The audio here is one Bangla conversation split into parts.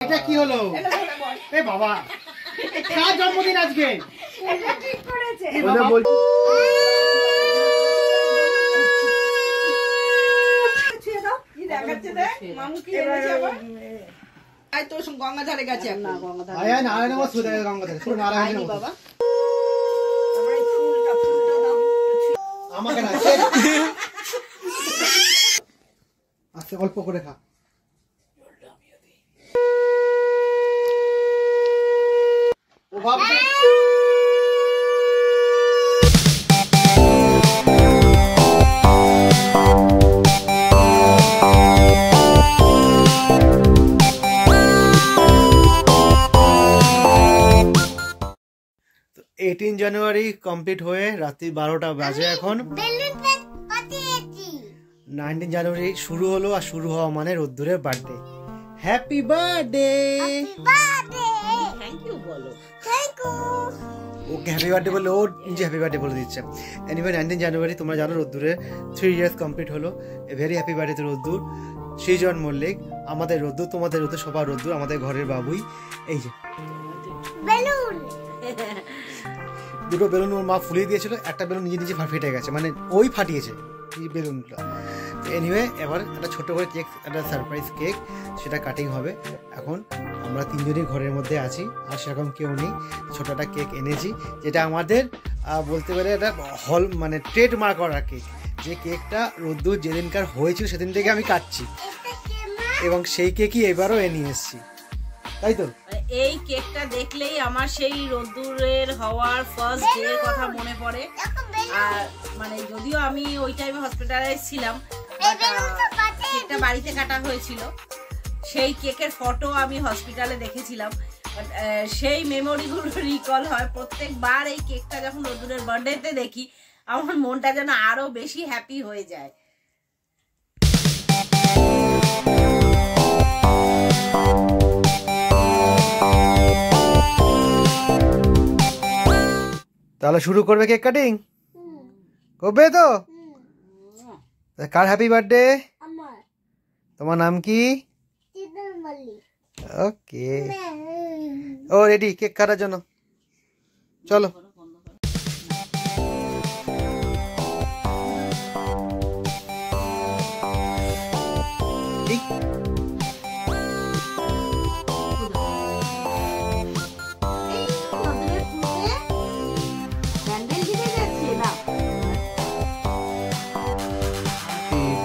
এটা কি হলো? এ বাবা, কার জন্মদিন আজকে? এটা ঠিক করেছে। ছুঁয়ে দাও। কি দেখাচ্ছে দেখ? মামু কি এনেছে আবার? আই তোর সঙ্গে গঙ্গাধারে গেছে না গঙ্গাধারে। আয়া নারায়ণ আমার সুদে গঙ্গাধারে। শুন নারায়ণ বাবা। আমরা এই ফুলটা দাও। আমাকে না। আজকে অল্প করে খা। ও বাবা। তো 18 জানুয়ারি কমপ্লিট হয়ে রাত্রি 12টা বাজে এখন। 19 জানুয়ারি শুরু হলো, আর শুরু হওয়া মানে রোদ্দুরের birthday. Happy birthday. Thank you বলো। ওকে হ্যাপি বার্থডে বলে ও নিজে হ্যাপি বার্থডে বলে দিচ্ছে। এনিওয়ে 19 জানুয়ারি তোমরা জানো রোদ্দুরে 3 ইয়ার্স কমপ্লিট হলো। এ ভেরি হ্যাপি বার্থডে রোদ্দুর। সৃজন মল্লিক, আমাদের রোদ্দুর, তোমাদের রোদ্দুর, সবার রোদ্দুর, আমাদের ঘরের বাবুই। এই যে বেলুন, দুটো বেলুন ওর মা ফুলিয়ে দিয়েছিল, একটা বেলুন নিজে নিজে ফেটে গেছে, মানে ওই ফাটিয়েছে এই বেলুনগুলো। এনিওয়ে এবার একটা ছোট করে কেক, একটা সারপ্রাইজ কেক, সেটা কাটিং হবে। এখন আমরা তিনজনই ঘরের মধ্যে আছি, আর সেরকম কেউ নেই। ছোট একটা কেক এনেছি, যেটা আমাদের বলতে পারে একটা হল মানে ট্রেডমার্ক করা কেক। যে কেকটা রোদ্দুর যেদিনকার হয়েছিল সেদিন থেকে আমি কাটছি, এবং সেই কেকই এবারও নিয়ে এসেছি, তাই তো? এই কেকটা দেখলেই আমার সেই রোদ্দুরের হওয়ার ফার্স্ট ডে এর কথা মনে পড়ে। আর মানে যদিও আমি ওই টাইমে হসপিটালাইজ ছিলাম, কেকটা বাড়িতে কাটা হয়েছিল। সেই কেকের ফটো আমি হসপিটালে দেখেছিলাম। সেই মেমোরিগুলো রিকল হয় প্রত্যেকবার। এই কেকটা যখন রোদ্দুরের বার্থডেতে দেখি, আমার মনটা যেন আরো বেশি হ্যাপি হয়ে যায়। তাহলে শুরু করবে কেক কাটিং? করবে তো? কার হ্যাপি বার্থডে? আমার। তোমার নাম কি? সৃজন মল্লিক। ওকে, ও রেডি কেক কাটার জন্য, চলো।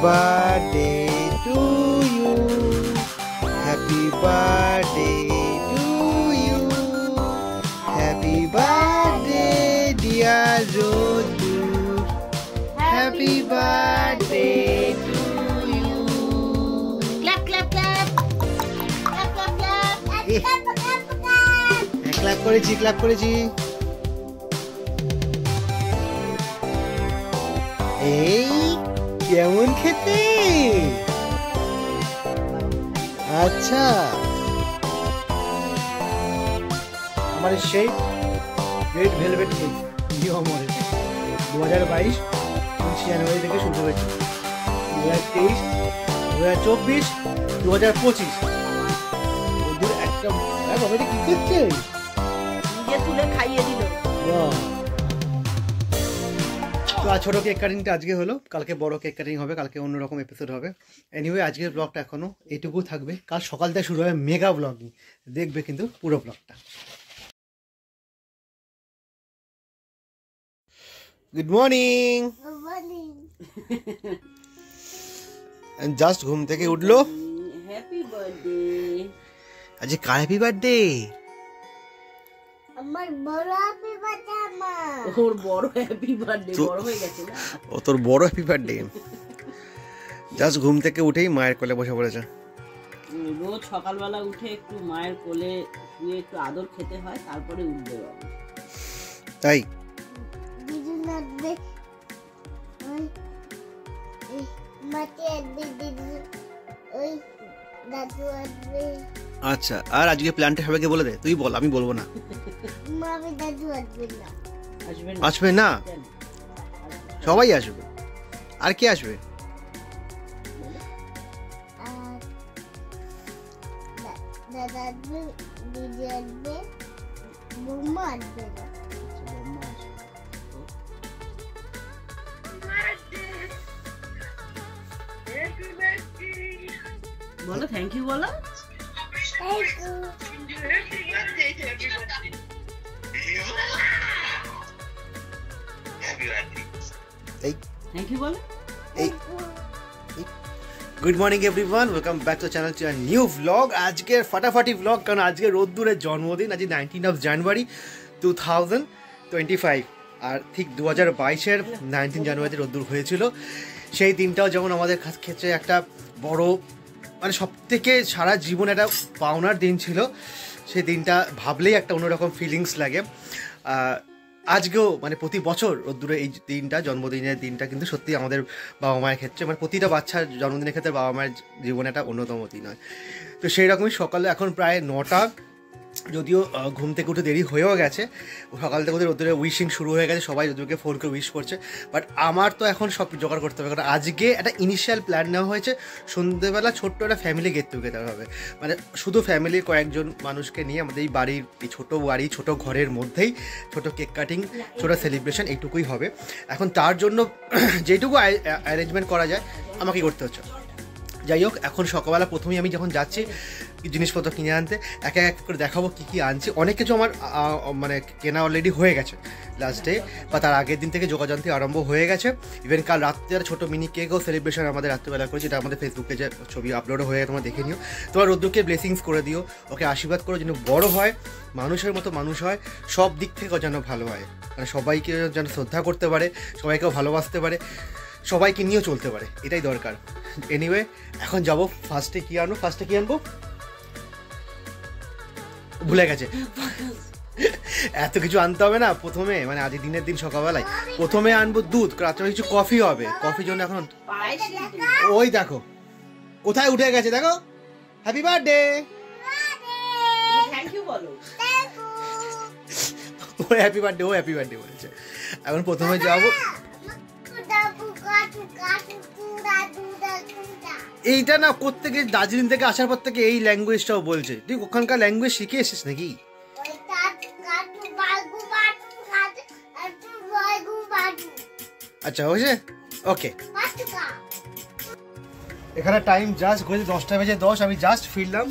Birthday to you, happy birthday to you, happy birthday dear Rodu, happy birthday to you. Clap, clap, clap. Clap, clap, clap. Clap, clap, clap. Clap করেছি, ক্ল্যাপ করেছি। এই কেমন খেতে? আচ্ছা, আমার সেই রেড ভেলভেট কেক প্রিয় আমার 2022 25 জানুয়ারি থেকে শুরু হয়েছে। 2023, 2024, 2025 ওদের একটা বাবা কি করছে? নিজে তুলে খাইয়ে দিল। তো ছোট কেক কাটিংটা আজকে হলো, কালকে বড় কেক কাটিং হবে, কালকে অন্যরকম এপিসোড হবে। এনিওয়ে আজকের ব্লগটা এখনো এটুকু থাকবে, কাল সকাল থেকে শুরু হবে মেগা ব্লগিং, দেখবে কিন্তু পুরো ব্লগটা। Good morning. জাস্ট ঘুম থেকে উঠলো। Happy birthday. আজকে কার হ্যাপি বার্থডে? আমার বড় হ্যাপি বার্থডে। আমার ওর বড় হ্যাপি বার্থডে, বড় হয়ে গেছে না? ও তোর বড় হ্যাপি বার্থডে। জাস্ট ঘুম থেকে উঠেই মায়ের কোলে বসে পড়েছে। রোজ সকালবেলা উঠে একটু মায়ের কোলে শুয়ে একটু আদর খেতে হয়, তারপরে উঠবে বাবা। তাই দিদি নাচবে, ওই মাটি আসবে, দিদি ওই দাদু আসবে। আচ্ছা, আর আজকে প্ল্যানটা সবাইকে বলে দে, তুই বল, আমি বলবো না। মামি দাদু আসবে না। আসবে না? সবাই আসবে। আর কে আসবে? দাদা বলো থ্যাংক ইউ বলো। থ্যাংক ইউ বলো। Good morning everyone, welcome back to channel to new vlog. আজকের ফাটাফাটি ভ্লগ, কারণ আজকে রোদ্দুরের জন্মদিন। আজ 19 জানুয়ারি 2025, আর ঠিক 2022-এর 19 জানুয়ারিতে রোদ্দুর হয়েছিল। সেই দিনটাও যেমন আমাদের ক্ষেত্রে একটা বড়, মানে সব থেকে সারা জীবন একটা পাওনার দিন ছিল। সেই দিনটা ভাবলেই একটা অন্যরকম ফিলিংস লাগে। আজকেও মানে প্রতি বছর রোদ্দুরে এই দিনটা, জন্মদিনের দিনটা কিন্তু সত্যি আমাদের বাবা মায়ের ক্ষেত্রে, মানে প্রতিটা বাচ্চার জন্মদিনের ক্ষেত্রে বাবা মায়ের জীবনে একটা অন্যতম দিন হয়। তো সেই রকমই সকালে এখন প্রায় 9টা, যদিও ঘুম থেকে উঠে দেরি হয়েও গেছে। সকাল থেকে ওদের রোদ্দুরে উইশিং শুরু হয়ে গেছে, সবাই রোদ্দুরকে ফোন করে উইশ করছে। বাট আমার তো এখন সব জোগাড় করতে হবে, কারণ আজকে একটা ইনিশিয়াল প্ল্যান নেওয়া হয়েছে। সন্ধ্যেবেলা ছোট্ট একটা ফ্যামিলি গেট টুগেদার হবে, মানে শুধু ফ্যামিলির কয়েকজন মানুষকে নিয়ে আমাদের এই বাড়ির, এই ছোটো বাড়ি, ছোটো ঘরের মধ্যেই ছোটো কেক কাটিং, ছোটো সেলিব্রেশন, এইটুকুই হবে। এখন তার জন্য যেটুকু অ্যারেঞ্জমেন্ট করা যায় আমাকে করতে হচ্ছে। যাই হোক, এখন সকালবেলা প্রথমেই আমি যখন যাচ্ছি জিনিসপত্র কিনে আনতে, এক এক করে দেখাবো কী কী আনছি। অনেক কিছু আমার মানে কেনা অলরেডি হয়ে গেছে লাস্ট ডে, বা তার আগের দিন থেকে যোগাযোগ আরম্ভ হয়ে গেছে। ইভেন কাল রাত্রে একটা ছোটো মিনি কেকও সেলিব্রেশন আমাদের রাত্রেবেলা করেছি, যেটা আমাদের ফেসবুক পেজে ছবি আপলোড হয়ে তোমরা দেখে নিও। তোমার রোদ্দুরকে ব্লেসিংস করে দিও, ওকে আশীর্বাদ করো যেন বড় হয়, মানুষের মতো মানুষ হয়, সব দিক থেকে যেন ভালো হয়, মানে সবাইকে যেন শ্রদ্ধা করতে পারে, সবাইকেও ভালোবাসতে পারে, সবাইকে নিয়েও চলতে পারে, এটাই দরকার। এনিওয়ে, এখন যাবো ফার্স্টে কি আনবো ভুলে গেছে। এত কিছু আনতে হবে না প্রথমে, মানে আজ দিনের দিন সকালবেলায় প্রথমে আনবো দুধ, রাত্রে কিছু কফি হবে। কফির জন্য এখন ওই দেখো কোথায় উঠে গেছে, দেখো হ্যাপি বার্থডে, থ্যাংক ইউ বলো। ও হ্যাপি বার্থডে বলছে। এখন প্রথমে যাবো, এইটা না করতে গিয়ে দার্জিলিং থেকে আসার পর থেকে এই ল্যাঙ্গুয়েজটাও বলছে। তুই ওখানকার ল্যাঙ্গুয়েজ শিখে এসেছিস নাকি? আচ্ছা হয়েছে, ওকে। এখানে টাইম জাস্ট ঘুরে 10টা বেজে 10, আমি জাস্ট ফিরলাম।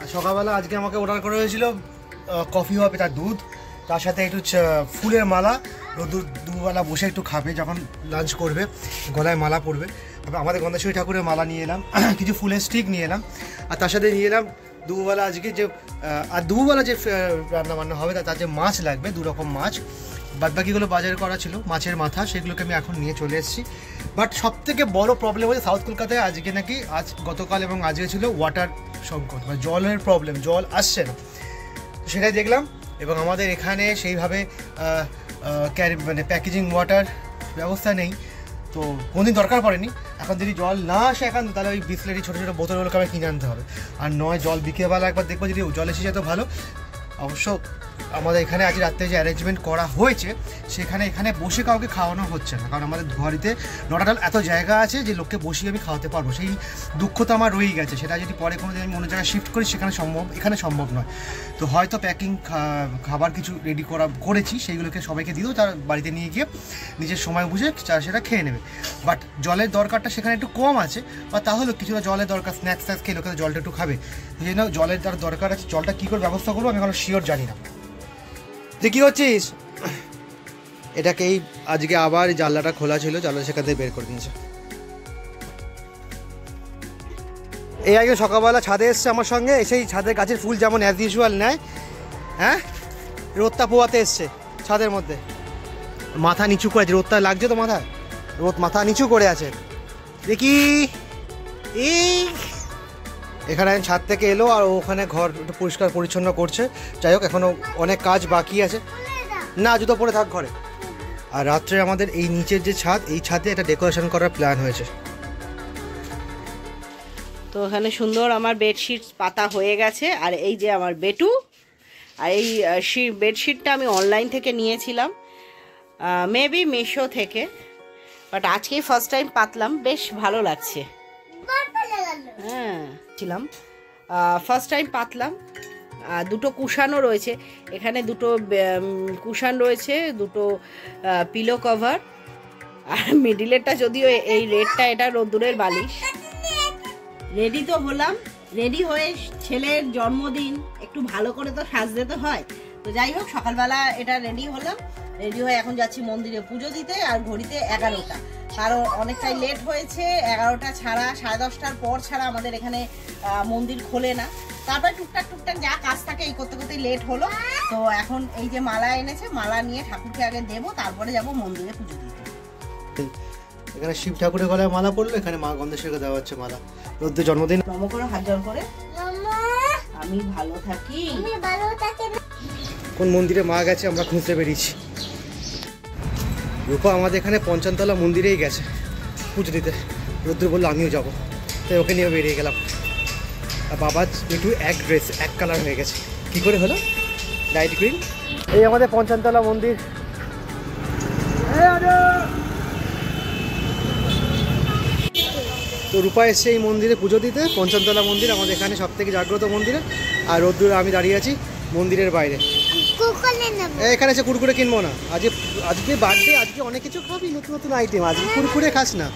আর সকালবেলা আজকে আমাকে অর্ডার করা হয়েছিল কফি হবে, তার দুধ, তার সাথে একটু ফুলের মালা। দুবেলা বসে একটু খাবে, যখন লাঞ্চ করবে গলায় মালা পরবে। আমাদের গন্ধেশ্বরী ঠাকুরের মালা নিয়ে এলাম, কিছু ফুলের স্টিক নিয়ে এলাম, আর তার সাথে নিয়ে এলাম দুবেলা আজকে যে, আর দুবেলা যে রান্নাবান্না হবে তার যে মাছ লাগবে, 2 রকম মাছ। বাদবাকিগুলো বাজার করা ছিল, মাছের মাথা, সেগুলোকে আমি এখন নিয়ে চলে এসেছি। বাট সবথেকে বড় প্রবলেম হচ্ছে সাউথ কলকাতায় আজকে নাকি, গতকাল এবং আজকে ছিল ওয়াটার সংকট, মানে জলের প্রবলেম, জল আসছে না। সেটাই দেখলাম। এবং আমাদের এখানে সেইভাবে মানে প্যাকেজিং ওয়াটার ব্যবস্থা নেই, তো কোনোদিন দরকার পড়েনি। এখন যদি জল না আসে এখন, তাহলে ওই বিসলেরি ছোটো ছোটো বোতলগুলোকে আবার কিনে আনতে হবে। আর নয় জল বিকেলবেলা একবার দেখবো, যদি জল এসে যেত ভালো। অবশ্য আমাদের এখানে আজ রাত্রে যে অ্যারেঞ্জমেন্ট করা হয়েছে, সেখানে এখানে বসে কাউকে খাওয়ানো হচ্ছে না, কারণ আমাদের ধুয়ারিতে নটাটাল এত জায়গা আছে যে লোককে বসিয়ে আমি খাওয়াতে পারবো। সেই দুঃখ তো আমার রয়েই গেছে, সেটা যদি পরে কোনো দিন আমি অন্য জায়গায় শিফট করি সেখানে সম্ভব, এখানে সম্ভব নয়। তো হয়তো প্যাকিং খাবার কিছু রেডি করেছি, সেইগুলোকে সবাইকে দিয়েও তার বাড়িতে নিয়ে গিয়ে নিজের সময় বুঝে সেটা খেয়ে নেবে। বাট জলের দরকারটা সেখানে একটু কম আছে, বা তাহলে কিছুটা জলের দরকার, স্ন্যাক্স খেয়ে লোকেরা জলটা একটু খাবে, সেই জন্য জলের যার দরকার আছে। জলটা কী করে ব্যবস্থা করবো আমি এখন শিওর জানি না। তুই কী করছিস? এটাকে এই আজকে আবার জানলাটা খোলা ছিল, জানলা সেখান থেকে বের করে দিয়েছে। এই আগে সকালবেলা ছাদে এসছে আমার সঙ্গে, এসেই ছাদের গাছের ফুল যেমন অ্যাজ ইউজুয়াল নেয়, হ্যাঁ, রোদটা পোয়াতে এসছে ছাদের মধ্যে। মাথা নিচু করে আছে, রোদটা লাগছে তো মাথায়, মাথা নিচু করে আছে। দেখি এই এখানে ছাদ থেকে এলো, আর ওখানে ঘর একটু পরিষ্কার পরিচ্ছন্ন করছে। যাই হোক, এখনও অনেক কাজ বাকি আছে। না, জুতো পরে থাক ঘরে। আর রাত্রে আমাদের এই নিচের যে ছাদ, এই ছাদে একটা ডেকোরেশন করার প্ল্যান হয়েছে। তো এখানে সুন্দর আমার বেডশিট পাতা হয়ে গেছে। আর এই যে আমার বেটু, আর এই বেডশিটটা আমি অনলাইন থেকে নিয়েছিলাম, মেবি মিশো থেকে, বাট আজকেই ফার্স্ট টাইম পাতলাম, বেশ ভালো লাগছে। হ্যাঁ ছিলাম। ফার্স্ট টাইম পাতলাম। দুটো কুশানও রয়েছে এখানে, দুটো কুশান রয়েছে, দুটো পিলো কভার, আর মিডিলেরটা যদিও এই রেডটা, এটা রোদ্দুরের বালিশ। রেডি তো হলাম, রেডি হয়ে ছেলের জন্মদিন একটু ভালো করে তো সাজতে তো হয়। তো যাই হোক, সকালবেলা এটা রেডি হলাম, রেডি হয়ে এখন যাচ্ছি মন্দিরে পুজো দিতে। আর ঘড়িতে 11টা, কারণ অনেকটাই লেট হয়েছে। 11টা ছাড়া, 10:30টার পর ছাড়া আমাদের এখানে মন্দির খোলে না। তারপরে টুকটাক যা কাজ থাকে এই করতে করতে লেট হলো। তো এখন এই যে মালা এনেছে, মালা নিয়ে ঠাকুরকে আগে দেবো, তারপরে যাব মন্দিরে পুজো দিতে। এখানে শিব ঠাকুরের গলায় মালা পড়লো, এখানে মা গন্ধেশ্বরকে দেওয়া হচ্ছে মালা। রোদ্দুর জন্মদিন। নম করে হাত জোড় করে, আমি ভালো থাকি। কোন মন্দিরে মা গেছে আমরা খুঁজতে বেরিয়েছি। রূপা আমাদের এখানে পঞ্চমতলা মন্দিরেই গেছে পুজো দিতে। রোদ্দুর বললো আমিও যাবো, তাই ওকে নিয়ে বেরিয়ে গেলাম। আর বাবা একটু এক ড্রেস এক কালার হয়ে গেছে। কী করে হলো? Light green. এই আমাদের পঞ্চমতলা মন্দির। তো রূপা এসছে এই মন্দিরে পুজো দিতে, পঞ্চমতলা মন্দির আমাদের এখানে সব থেকে জাগ্রত মন্দিরে। আর রোদ্দুর আমি দাঁড়িয়ে আছি মন্দিরের বাইরে। এখানে এসে কুরকুরে কিনবো না, আজকে বার্থডে, আজকে অনেক কিছু খাবি, নতুন নতুন আইটেম। আজকে কুরকুরে খাস না,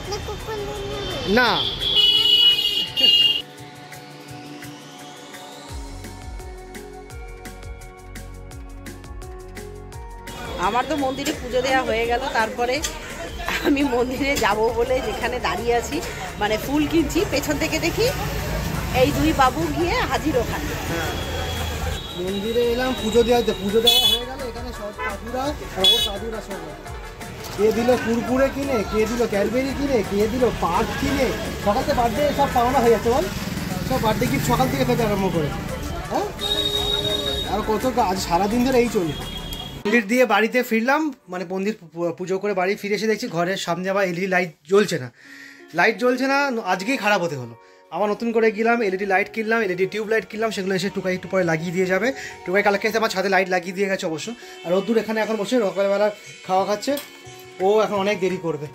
না। আমার তো মন্দিরে পুজো দেওয়া হয়ে গেল। তারপরে আমি মন্দিরে যাব বলে যেখানে দাঁড়িয়ে আছি, মানে ফুল কিনছি, পেছন থেকে দেখি এই দুই বাবু গিয়ে হাজির ওখানে। মন্দিরে এলাম পুজো দেওয়াতে, পুজো দেওয়া হয়ে গেল। এখানে সব সাধুরা, সাধুরা সব কে দিল কুরকুরে কিনে, কে দিল ক্যাডবেরি কিনে, কে দিল পার্ক কিনে। সকাল থেকে বার্থডে সব পাওনা হয়ে যাচ্ছে বল, সব বার্থডে গিফট সকাল থেকে পেতে আরম্ভ করে। হ্যাঁ, আর কত আজ সারাদিন ধরে এই চলে। মন্দির দিয়ে বাড়িতে ফিরলাম, মানে মন্দির পুজো করে বাড়ি ফিরে এসে দেখছি ঘরের সামনে আবার এলইডি লাইট জ্বলছে না। লাইট জ্বলছে না, আজকেই খারাপ হতে হলো। আবার নতুন করে গেলাম, এলইডি লাইট কিনলাম, এলইডি টিউব লাইট কিনলাম, সেগুলো এসে টুকাই একটু পরে লাগিয়ে দিয়ে যাবে। টুকাই কালকে এসে আমার ছাদে লাইট লাগিয়ে দিয়ে গেছে অবশ্য। আর রোদ্দুর এখানে এখন বসে সকালবেলা খাওয়া খাচ্ছে, ও এখন অনেক দেরি করবে।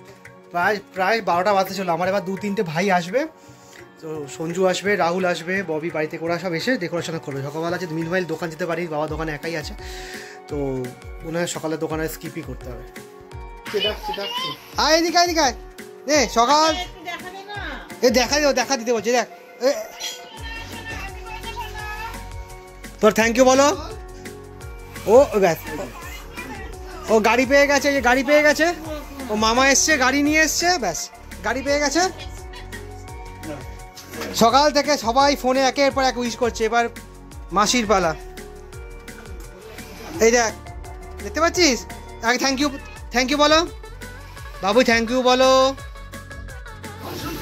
প্রায় 12টা বাজতে চলো। আমার এবার 2-3টে ভাই আসবে, তো সঞ্জু আসবে, রাহুল আসবে, ববি বাড়িতে ওরা সব এসে ডেকোরেশন করবে। সকালবেলা যে মিলমাইল দোকান যেতে পারি, বাবা দোকানে একাই আছে, তো ওনার সকালে দোকানে স্কিপই করতে হবে। এদিকে এদিকে এ সকাল এ দেখা দিতে বলছে। দেখ তোর থ্যাংক ইউ বলো। ও ব্যাস, ও গাড়ি পেয়ে গেছে, যে গাড়ি পেয়ে গেছে, ও মামা এসছে গাড়ি নিয়ে এসছে, ব্যাস গাড়ি পেয়ে গেছে। সকাল থেকে সবাই ফোনে একের পর এক উইশ করছে, এবার মাসির পালা। এই দেখ, দেখতে পাচ্ছিস? আগে থ্যাংক ইউ বলো বাবু, থ্যাংক ইউ বলো।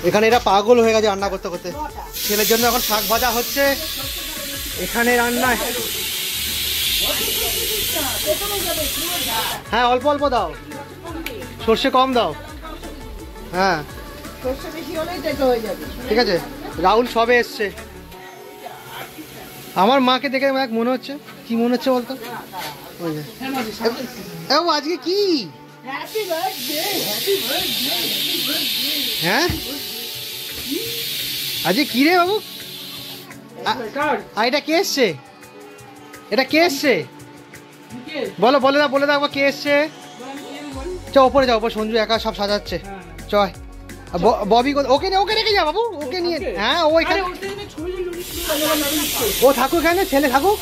এখানে এরা পাগল হয়ে গেছে রান্না করতে করতে। ছেলের জন্য এখন শাক ভাজা হচ্ছে এখানে রান্নায়। হ্যাঁ, অল্প অল্প দাও, সর্ষে কম দাও। হ্যাঁ ঠিক আছে। রাহুল সবে এসছে। আমার মাকে দেখে মনে হচ্ছে, কি মনে হচ্ছে বলতো? আজকে কি? হ্যাঁ আজকে কি রে বাবু? এটা কে এসছে? এটা কে এসছে বলো, বলে দাও কে এসছে। চ ওপরে যাও, ওপর সঞ্জু একা সব সাজাচ্ছে। চয় ববি ওকে রেখে যা বাবু, ওকে নিয়ে। হ্যাঁ, ও এখানে, ও থাকুক এখানে, ছেলে থাকুক।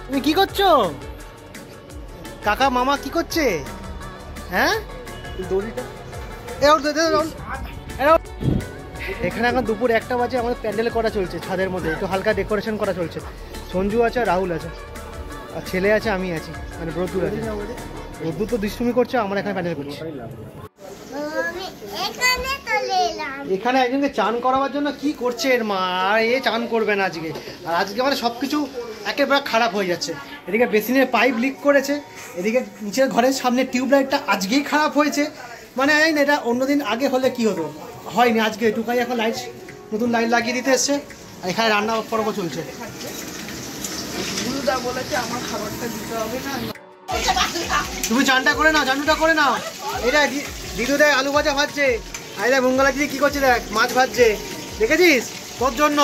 তুমি কি করছো? কাকা মামা কি করছে? হ্যাঁ, এখানে এখন দুপুর 1টা বাজে, আমাদের প্যান্ডেল করা চলছে ছাদের মধ্যে, একটু হালকা ডেকোরেশন করা চলছে। সঞ্জু আছে, রাহুল আছে, আর ছেলে আছে, আমি আছি, মানে রোদ্দুর আছে। রোদ্দুর তো দুষ্টুমি করছে, আমরা এখানে প্যান্ডেল করছি। এখানে একজনকে চান করাবার জন্য কি করছে এর মা, আর এ চান করবে না আজকে। আর আজকে মানে সব কিছু একেবারে খারাপ হয়ে যাচ্ছে। এদিকে বেসিনের পাইপ লিক করেছে, এদিকে নিচের ঘরের সামনে টিউবলাইটটা আজকেই খারাপ হয়েছে। মানে এটা অন্যদিন আগে হলে কি হতো, হয়নি। আজকে টুকাই এখন লাইট, নতুন লাইট লাগিয়ে দিতে এসছে। আর এখানে রান্না পর্ব চলছে। তুমি চানটা করে নাও, চানুটা করে নাও। এটা দিদু দেয় আলু ভাজা ভাজছে, আই দেখ মঙ্গলা দিদি কি করছে, দেখ মাছ ভাজছে, দেখেছিস? তোর জন্য।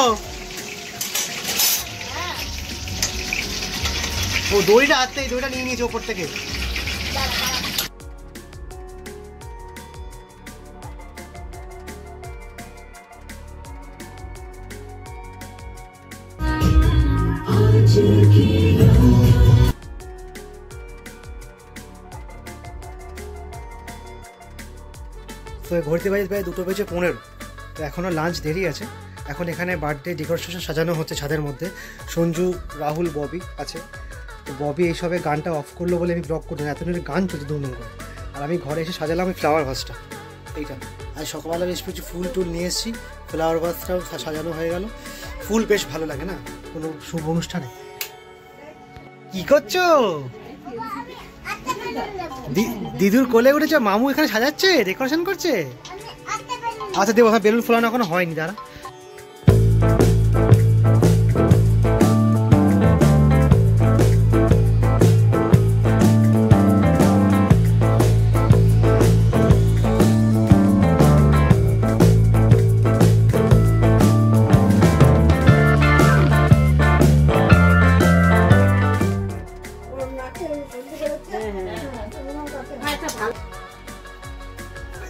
ও দড়িটা হাতে, দড়িটা নিয়ে নিয়েছে ওপর থেকে। তো ঘুরতে বাজে প্রায় 2:15, তো এখনও লাঞ্চ দেরি আছে। এখন এখানে বার্থডে ডেকোরেশন সাজানো হচ্ছে ছাদের মধ্যে। সঞ্জু, রাহুল, ববি আছে। তো ববি এইসবে গানটা অফ করলো বলে আমি ব্লগ করলাম, এত দিনের গান চলছে দুম করে। আর আমি ঘরে এসে সাজালাম ওই ফ্লাওয়ার ভাসটা, এইটা। আর সকালবেলা বেশ কিছু ফুল টুল নিয়ে এসেছি, ফ্লাওয়ার ভাসটাও সাজানো হয়ে গেল। ফুল বেশ ভালো লাগে না কোনো শুভ অনুষ্ঠানে। কি করছো? দিদুর কোলে উঠেছে, মামু এখানে সাজাচ্ছে, ডেকোরেশন করছে। আচ্ছা দেবো, হ্যাঁ বেলুন ফোলানো এখনো হয়নি, দাঁড়া।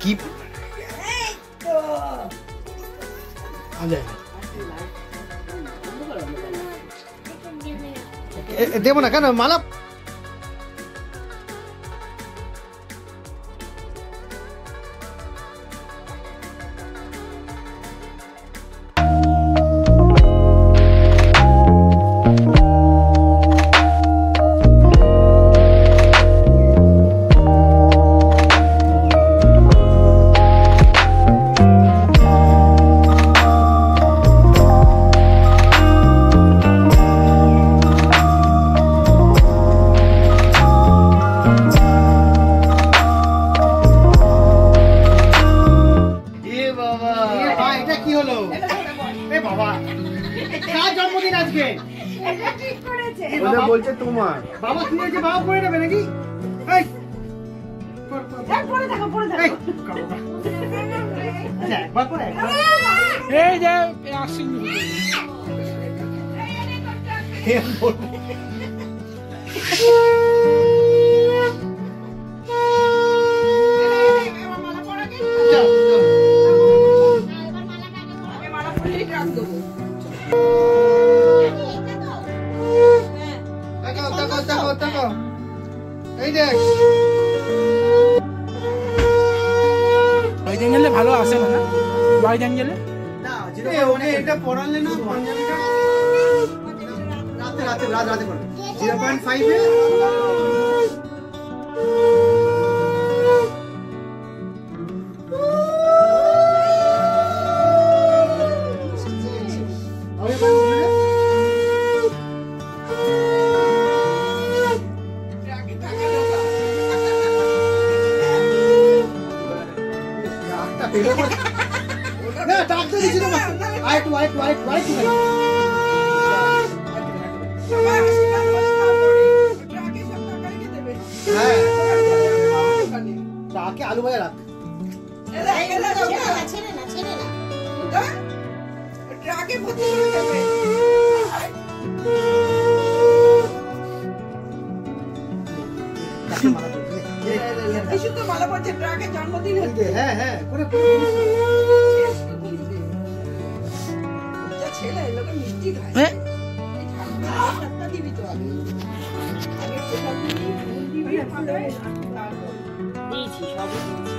কি দেবো না কেন মালা? জন্মদিন আজকে বলছে তোমার বাবা, কি হয়েছে? বাবা পড়ে নেবে নাকি? ভালো আসে না ওয়াইড অ্যাঙ্গেলে এটা পড়ালে না পাঞ্জাবিটা রাতে রাতে 0.5 এ না ডাক্তার দিছি না আইট হ্যাঁ তাকে আলু ভাজা রাখ ছেড়ে না ট্রাকে ভর্তি করে দেবে এই শুধু ভালো বলছে ট্রাকে জন্মদিন হচ্ছে হ্যাঁ করে ছেলে লোকে মিষ্টি খায় দিবি তো আগে দিয়েছি সবই দিয়েছি।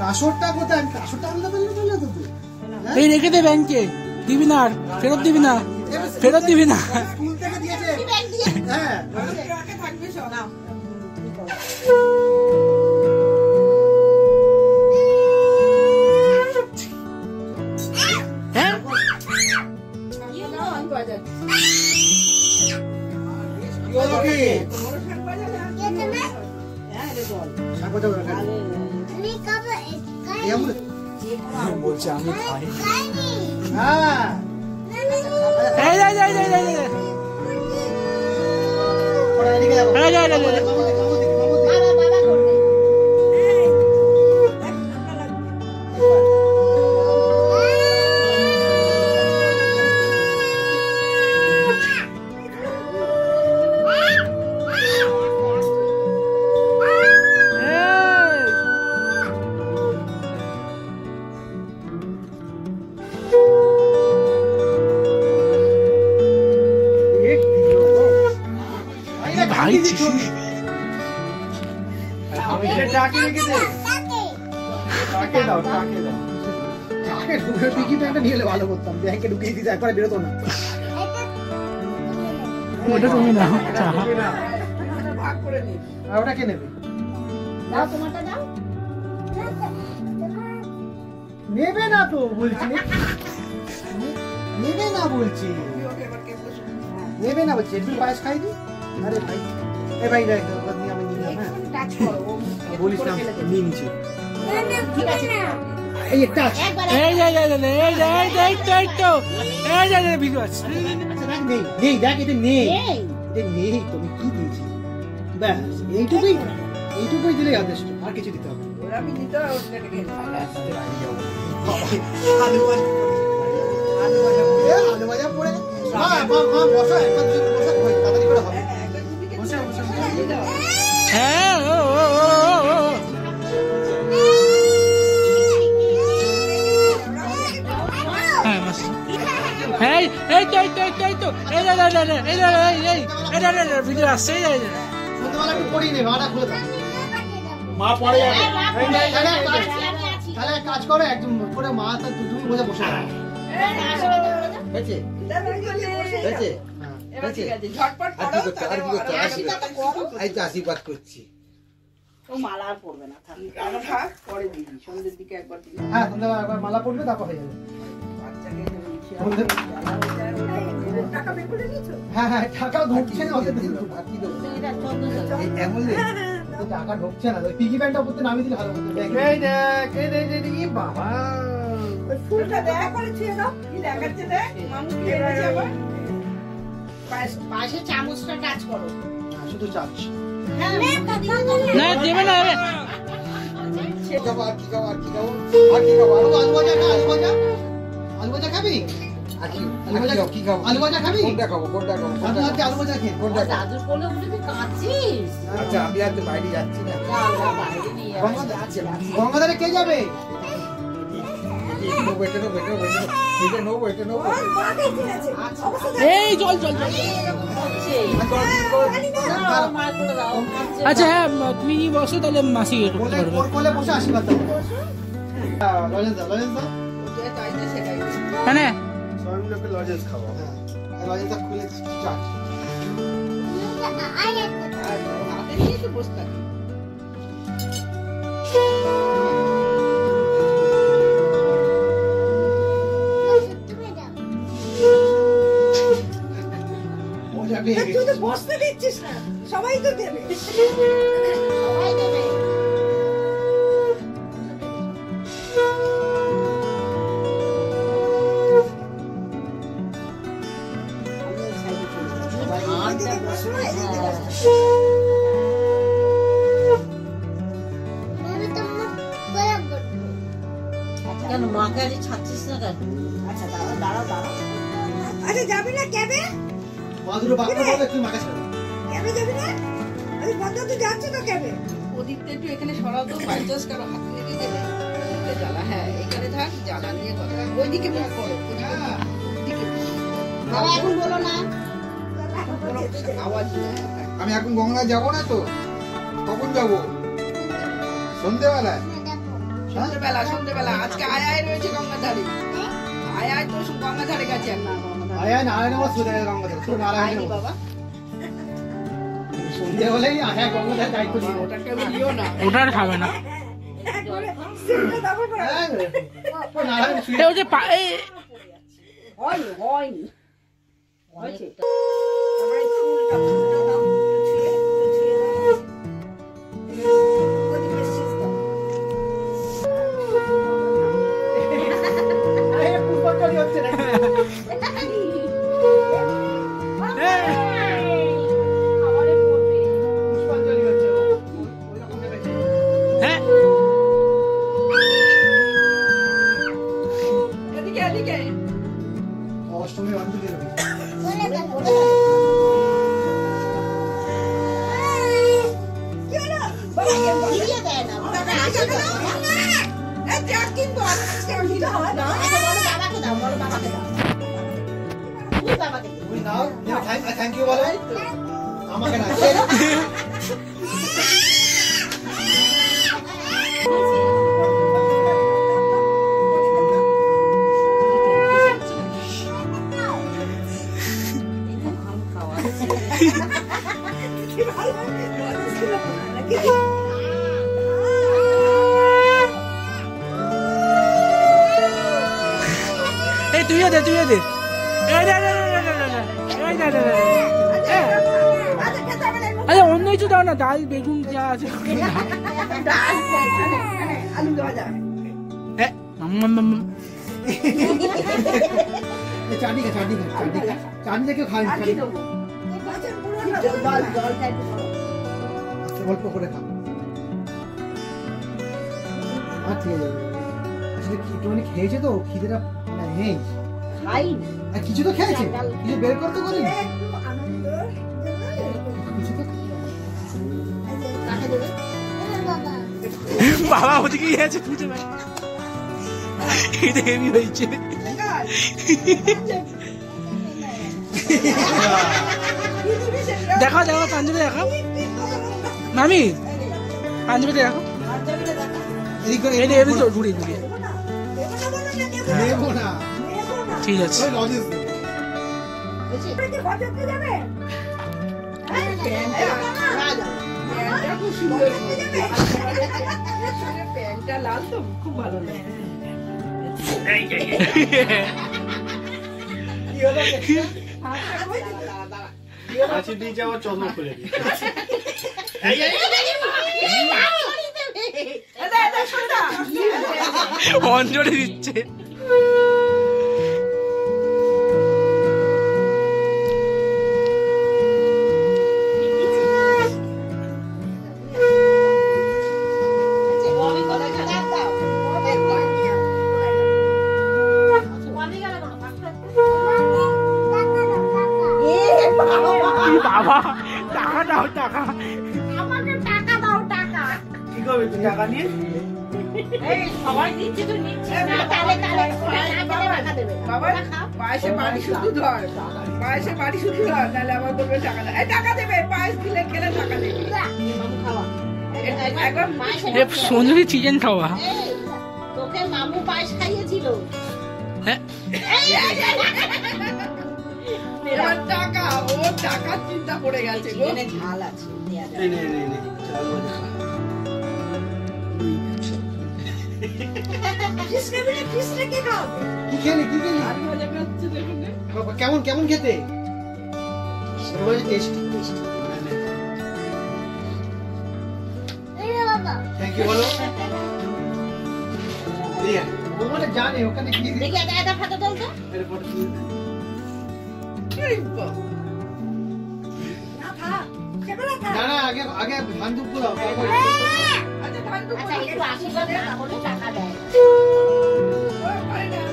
কাশরটা কোথায়? কাশরটা আনতে পারলে বললে তো তুই এই রেখে দে ব্যাংকে, দিবি না আর ফেরত দিবি না স্কুল থেকে দিয়েছে হ্যাঁ ট্রাকে থাকবে সব না কি শাক বাজালে হ্যাঁ রে বল শাক বাজার দরকার নেই। আমি খাবো এই আমুল বলছে আমি খাই হ্যাঁ এই যাই যাই যাই যাই ওরা এদিকে যাবো এই যাই যাই বাবা বাবা করবে ভাই আমি টাকে রেখে দে টাকে দাও টাকে দাও টাকে ঢুকে পিকি ব্যাংকটা নিয়ে এলে ভালো করতাম ব্যাংকে ঢুকিয়ে দিতে একবার বেরোতো না ওটা তুমি নাও চা ভাগ করে নি আর ওটা কে নেবে দাও তোমারটা দাও নেবে না তো বলছি নেবে না বলছি ওকে এবার কে বসে নেবে না বলছি একটু পায়েস খাই দি আরে ভাই এ ভাই দেখ আমি নিয়ে নিলাম হ্যাঁ টাচ করো ও বলিস না নিয়ে নিচ্ছি ঠিক আছে এই টাচ একবার এই যাই যাই যাই এই যাই যাই তাই তো এই যাই যাই ভিডিও আছে আচ্ছা দেখ নেই নেই দেখ এটা নেই এই এটা নেই তুমি কি দিয়েছি ব্যাস এইটুকুই দিলেই যথেষ্ট আর কিছু দিতে হবে ওরা আমি দিতে ওটাকে খেয়ে আলু ভাজা পড়ে মা বসো একবার দুজন বসো তাড়াতাড়ি করে হবে বসো বসো হ্যাঁ ও ও ও হ্যাঁ মাস এই এই তো এই তো এই তো এই না না না এই না এই এই এই না না ভিডিও আসছে এই সন্ধ্যাবেলা একটু পড়িয়ে নেবে আটা খুলে দাও মা পড়ে যাবে তাহলে এক কাজ করো একদম করে মা তার দুজন বসে বসে হয়েছে হয়েছে ঝটপট করো এই তো আশীর্বাদ করছি ও মালা আর পড়বে না থাক থাক পরে দিবি সন্ধ্যের দিকে একবার দিবি হ্যাঁ সন্ধ্যাবেলা একবার মালা পড়বে তারপর হয়ে যাবে বাচ্চাকে টাকা বের করে নিয়েছো হ্যাঁ হ্যাঁ টাকা ঢুকছে না ওদের বাকি দেবো এটা 14 এই এমন টাকা ঢুকছে না ওই পিগি ব্যাংকটা উপরে নামিয়ে দিলে ভালো হতো এই দেখ এই বাবা ফুলটা দেখা করে ছুঁয়ে দাও কি দেখাচ্ছে দেখ মামু কি এনেছে আবার পাশে চামচটা টাচ করো শুধু চাচ হ্যাঁ না দেবে না কি খাবো আর কি খাবো আর কি খাবো আর কি খাবো আলু ভাজা না আলু ভাজা খাবি আলু ভাজা কি খাবো আলু ভাজা খাবি কোনটা খাবো আমি আজকে আলু ভাজা খেয়ে কোনটা দাদুর কোলে উঠে তুই কাঁদছিস আচ্ছা আমি আজ বাইরে যাচ্ছি না বাইরে নিয়ে যাচ্ছি গঙ্গাধারে কে যাবে এই চল চল চল মার করে দাও আচ্ছা হ্যাঁ তুমি বসো তাহলে মাসি করতে পারবে কোলে বসে আশীর্বাদ দেবো লজেন্স চাইতে শেখাই মানে লজেন্স খুলে চাচ হাতে নিয়ে তো বসে থাকি তুই তো বসতে দিচ্ছিস না সবাই তো দেবে সবাই দেবে কেন মাকে আজ ছাড়ছিস না কেন আচ্ছা দাঁড়াও আচ্ছা যাবি না ক্যাবে মাদুরো বাক্য বলে তুই মাকে ছেড়ে ক্যাবে যাবি না আমি বন্ধ তো যাচ্ছ তো ক্যাবে ওদিকটা একটু এখানে সরাও তো বাইচান্স কারো হাত লেগে গেলে ওদিকটা জ্বালা হ্যাঁ এখানে থাক জ্বালা নিয়ে কথা ওইদিকে মুখ করো ওইদিকে বাবা এখন বলো না কোনো আওয়াজ নেই আমি এখন গঙ্গা যাব না তো কখন যাব সন্ধ্যেবেলায় সন্ধ্যেবেলা আজকে আয় রয়েছে গঙ্গাধারে আয় তো গঙ্গাধারে গেছে না আয়া নারায়ণ আমার সুরে গঙ্গাধারে সুরে নারায়ণ বাবা সন্ধ্যে হলেই আয়া গঙ্গাধারে দায়িত্ব নিয়ে ওটা কেউ নিও না ওটা আর খাবে না নারায়ণ এই ওই যে হয়নি হয়েছে তারপরে ফুলটা দাও থ্যাংক ইউ বলো আমাকে না এই তুইও দে এই দে আরে অন্য কিছু দাও না, ডাল বেগুন যা আছে আলু ভাজা চাটনি খা চাটনি কেউ খায় অল্প করে খা আর ঠিক আছে একটুখানি খেয়েছে তো খিদেটা নেই আর কিছু তো খেয়েছে কিছু বের করতে করি বাবা ওদিকে গেছে পুজো ভাই এটা হেভি হয়েছে দেখো পাঞ্জাবি দেখো মামি পাঞ্জাবি দেখো ঘুরিয়ে ঠিক আছে প্যান্টটা লাল তো খুব ভালো লাগে অঞ্জলি দিচ্ছে বাবা টাকা দাও টাকা আমাকে টাকা দাও টাকা কি করবে তুই টাকা নিয়ে সবাই দিচ্ছে তো নিচ্ছে না তাহলে টাকা দেবে বাবা পায়েসে বাড়ি শুধু ধর পায়েসে বাড়ি শুধু ধর তাহলে আবার বলবে টাকা দেবে টাকা দেবে পায়েস দিলে খেলে টাকা দেবে একবার সঞ্জলি চিকেন খাওয়া তোকে মামু পায়েস খাইয়েছিল হ্যাঁ এবার টাকা ও টাকার চিন্তা পড়ে গেছে গো ঝাল আছে কি খেলি কেমন কেমন খেতে থ্যাংক ইউ বলো ও মানে জানে ওখানে কি দেখি এটা ফাটা দাও তো না না আগে আগে ধান দুপ দাও আচ্ছা ধান তো আচ্ছা একটু আশীর্বাদ না হলে টাকা দেয়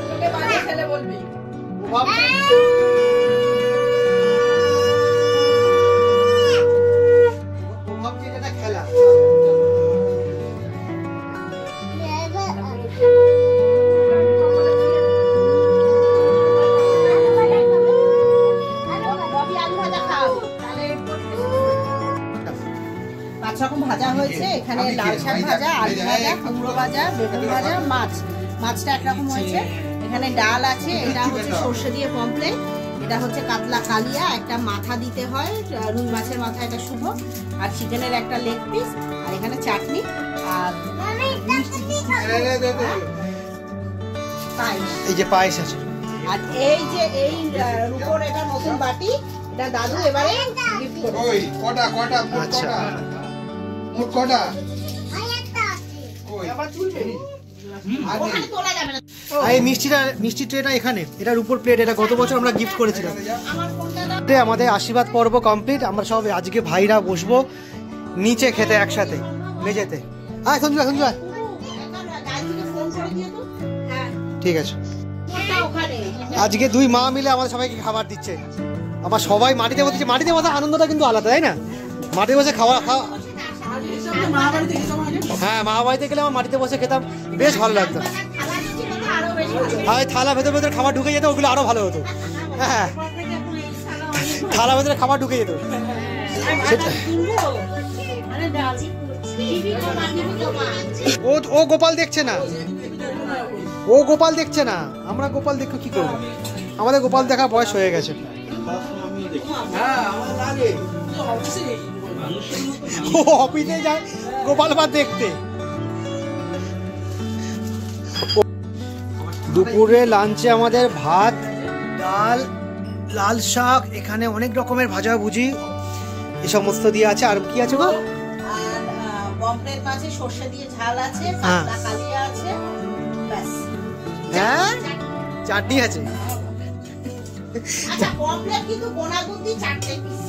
তোকে বাড়ি ছেলে বলবি খেলা পাঁচ রকম ভাজা হয়েছে এখানে লাল শাক ভাজা আলু ভাজা কুমড়ো ভাজা বেগুন ভাজা মাছটা একরকম হয়েছে এখানে ডাল আছে এটা হচ্ছে সর্ষে দিয়ে পমফ্লেট এটা হচ্ছে কাতলা কালিয়া একটা মাথা দিতে হয় রুই মাছের মাথা এটা শুভ আর চিকেনের একটা লেগ পিস আর এখানে চাটনি আর পায়েস এই যে পায়েস আছে আর এই যে এই রূপোর এটা নতুন বাটি এটা দাদু এবারে গিফট করে ওই কটা কটা মোট আচ্ছা। কটা মোট কটা আবার তুলবে আর নেই। ওখানে তোলা যাবে না আর এই মিষ্টি ট্রেটা এখানে এটার উপর প্লেট এটা গত বছর আমরা গিফট করেছিলাম আমার ফোনটা দাও আমাদের আশীর্বাদ পর্ব কমপ্লিট আমরা সব আজকে ভাইরা বসবো নিচে খেতে একসাথে মেঝেতে আয় সঞ্জু সঞ্জু আয় গাড়িতে ফোন করে দিও তো হ্যাঁ ঠিক আছে ফোনটা ওখানে আজকে দুই মা মিলে আমাদের সবাইকে খাবার দিচ্ছে আবার সবাই মাটিতে বসেছে মাটিতে বসার আনন্দটা কিন্তু আলাদা তাই না মাটিতে বসে খাওয়া হ্যাঁ মা বাড়িতে গেলে আমার মাটিতে বসে খেতাম বেশ ভালো লাগতো থালা দিয়েছিল তো আরো বেশি ভালো আর থালা ভেতর ভেতর খাবার ঢুকে যেত ওগুলো আরো ভালো হতো হ্যাঁ থালা ভেতরে খাবার ঢুকে যেত। ও গোপাল দেখছে না, ও গোপাল দেখছে না, আমরা গোপাল দেখো কি করবো, আমাদের গোপাল দেখা বয়স হয়ে গেছে। ও অফিসে যায় গোপাল ভাত দেখতে। দুপুরে লাঞ্চে আমাদের ভাত, ডাল, লাল শাক, এখানে অনেক রকমের ভাজা ভুজি এই সমস্ত দিয়ে আছে। আর কি আছে গো? আর পমফ্রেট মাছে সর্ষে দিয়ে ঝাল আছে, হ্যাঁ। পাতলা কালিয়া আছে, ব্যাস। হ্যাঁ, চাটনি আছে। আচ্ছা, পমফ্রেট কিন্তু গোনাগুন্দি 4টে পিস।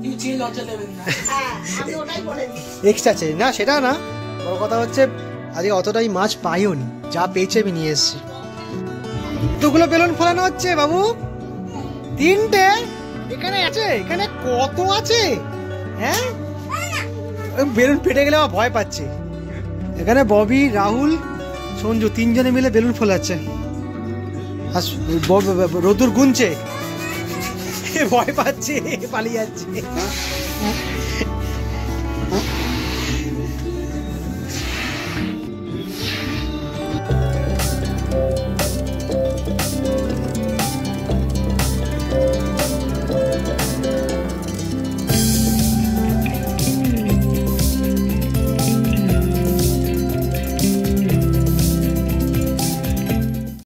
কেউ চেয়ে লজ্জা দেবেন না। হ্যাঁ, আমি ওটাই বলে দিচ্ছি। এক্সট্রা আছে না, সেটা না, বড় কথা হচ্ছে আজকে অতটাই মাছ পাইও নি, যা পেয়েছে আমি নিয়ে এসেছি। কতগুলো বেলুন ফোলানো হচ্ছে বাবু? 3টে এখানে আছে, এখানে কত আছে? হ্যাঁ, বেলুন ফেটে গেলে আমার ভয় পাচ্ছে। এখানে ববি, রাহুল, সঞ্জু 3জনে মিলে বেলুন ফোলাচ্ছে। আর রোদুর গুনছে, ভয় পাচ্ছে, পালিয়ে যাচ্ছে।